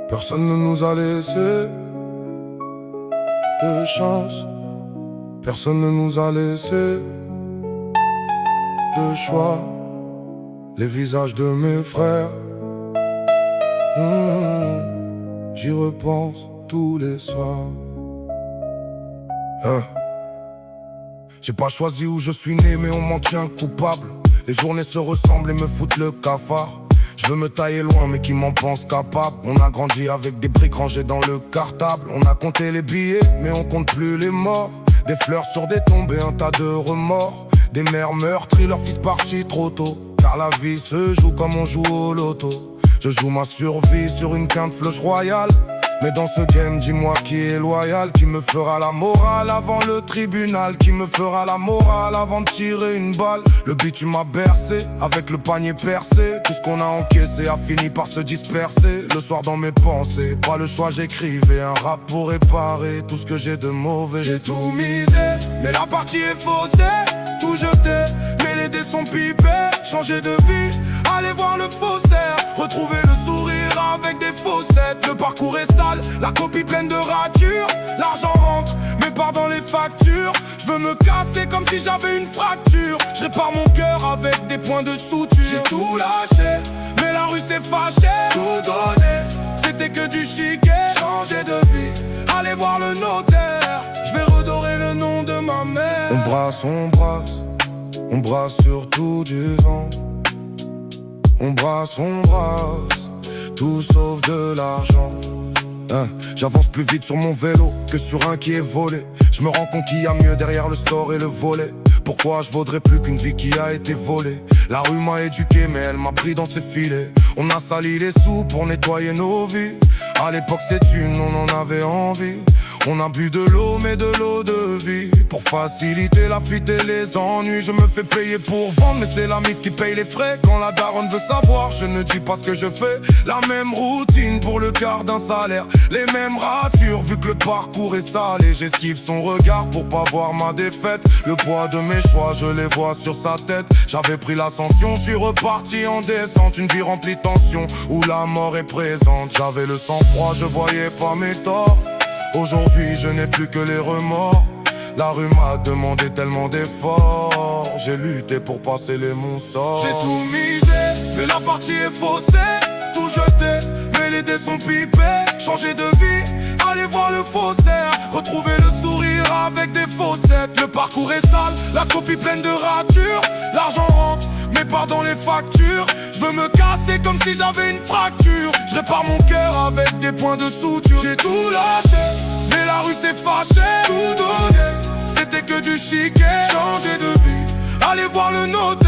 Personne ne nous a laissé de chance. Personne ne nous a laissé de choix. Les visages de mes frères, j'y repense tous les soirs. J'ai pas choisi où je suis né, mais on m'en tient coupable. Les journées se ressemblent et me foutent le cafard. Je veux me tailler loin, mais qui m'en pense capable? On a grandi avec des briques rangées dans le cartable. On a compté les billets, mais on compte plus les morts. Des fleurs sur des tombes et un tas de remords. Des mères meurtries, leurs fils partis trop tôt. Car la vie se joue comme on joue au loto. Je joue ma survie sur une quinte fleuche royale. Mais dans ce game, dis-moi qui est loyal, qui me fera la morale avant le tribunal, qui me fera la morale avant de tirer une balle. Le bitume m'a bercé, avec le panier percé. Tout ce qu'on a encaissé a fini par se disperser. Le soir dans mes pensées, pas le choix, j'écrivais un rap pour réparer tout ce que j'ai de mauvais. J'ai tout misé, mais la partie est faussée. Tout jeté, mais les dés sont pipés. Changer de vie, aller voir le faussaire. Retrouver le sourire avec des faussettes. Le parcours est sale, la copie pleine de ratures. L'argent rentre, mais part dans les factures. Je veux me casser comme si j'avais une fracture. Je répare mon cœur avec des points de suture. J'ai tout lâché, mais la rue s'est fâchée. Tout donné, c'était que du chiquet. Changer de vie, aller voir le notaire. Je vais redorer le nom de ma mère. On brasse, on brasse, on brasse surtout du vent. On brasse, tout sauf de l'argent. J'avance plus vite sur mon vélo que sur un qui est volé. Je me rends compte qu'il y a mieux derrière le store et le volet. Pourquoi je vaudrais plus qu'une vie qui a été volée? La rue m'a éduqué mais elle m'a pris dans ses filets. On a sali les sous pour nettoyer nos vies. À l'époque c'est une, on en avait envie. On a bu de l'eau mais de l'eau de vie. Pour faciliter la fuite et les ennuis. Je me fais payer pour vendre mais c'est la mif qui paye les frais. Quand la daronne veut savoir, je ne dis pas ce que je fais. La même routine pour le quart d'un salaire. Les mêmes ratures vu que le parcours est salé. J'esquive son regard pour pas voir ma défaite. Le poids de mes choix je les vois sur sa tête. J'avais pris l'ascension, je suis reparti en descente. Une vie remplie de tension où la mort est présente. J'avais le sang froid, je voyais pas mes torts. Aujourd'hui je n'ai plus que les remords. La rue m'a demandé tellement d'efforts. J'ai lutté pour passer les mon sort. J'ai tout misé, mais la partie est faussée. Tout jeté, mais les dés sont pipés. Changer de vie, aller voir le faussaire. Retrouver le sourire avec des faussettes. Le parcours est sale, la copie pleine de ratures. L'argent rentre, mais part dans les factures. Je veux me casser comme si j'avais une fracture. Je répare mon cœur avec des points de suture. J'ai tout lâché, mais la rue s'est fâchée. Tout donné, c'était que du chiquet. Changer de vie, aller voir le notaire.